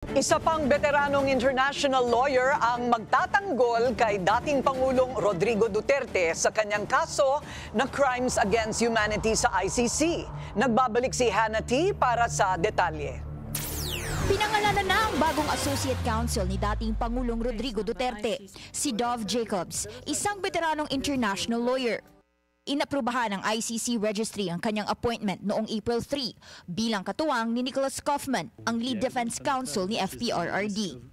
Isa pang veteranong international lawyer ang magtatanggol kay dating Pangulong Rodrigo Duterte sa kanyang kaso na Crimes Against Humanity sa ICC. Nagbabalik si Hannah T. para sa detalye. Pinangalanan na ang bagong Associate Counsel ni dating Pangulong Rodrigo Duterte, si Dov Jacobs, isang veteranong international lawyer. Inaprubahan ng ICC Registry ang kanyang appointment noong April 3 bilang katuwang ni Nicholas Kaufman, ang lead defense counsel ni FPRRD.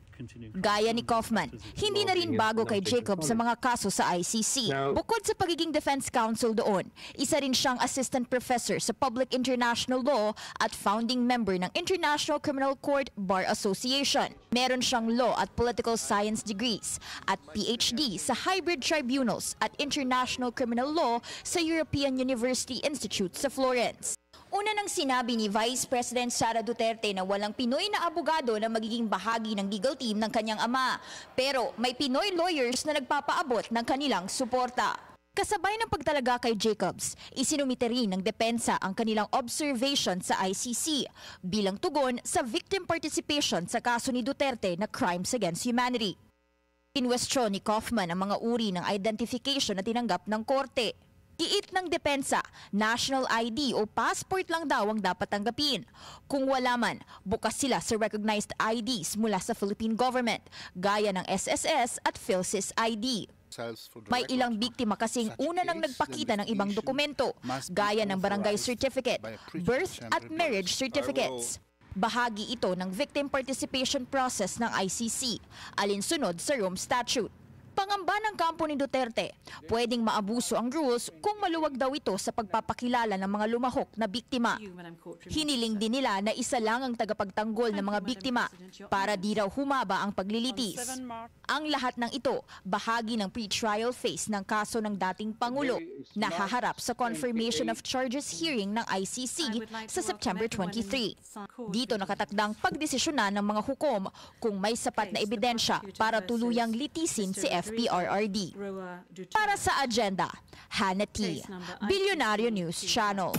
Gaya ni Kaufman, hindi na rin bago kay Jacob sa mga kaso sa ICC. Bukod sa pagiging defense counsel doon, isa rin siyang assistant professor sa Public International Law at founding member ng International Criminal Court Bar Association. Meron siyang law at political science degrees at PhD sa hybrid tribunals at international criminal law sa European University Institute sa Florence. Una nang sinabi ni Vice President Sara Duterte na walang Pinoy na abogado na magiging bahagi ng legal team ng kanyang ama. Pero may Pinoy lawyers na nagpapaabot ng kanilang suporta. Kasabay ng pagtalaga kay Jacobs, isinumite rin ng depensa ang kanilang observation sa ICC bilang tugon sa victim participation sa kaso ni Duterte na Crimes Against Humanity. Inwestiyon ni Kaufman ang mga uri ng identification na tinanggap ng korte. Giit ng depensa, national ID o passport lang daw ang dapat tanggapin. Kung wala man, bukas sila sa recognized IDs mula sa Philippine government, gaya ng SSS at PhilSys ID. May ilang biktima kasing una nang nagpakita ng ibang dokumento, gaya ng barangay certificate, birth at marriage certificates. Bahagi ito ng victim participation process ng ICC, alinsunod sa Rome Statute. Pangamba ng kampo ni Duterte, pwedeng maabuso ang rules kung maluwag daw ito sa pagpapakilala ng mga lumahok na biktima. Hiniling din nila na isa lang ang tagapagtanggol ng mga biktima para di raw humaba ang paglilitis. Ang lahat ng ito, bahagi ng pre-trial phase ng kaso ng dating Pangulo na haharap sa confirmation of charges hearing ng ICC sa September 23. Dito nakatakdang pagdesisyonan ng mga hukom kung may sapat na ebidensya para tuluyang litisin si FPRRD. Para sa agenda, Hannah T. Bilyonaryo News Channel.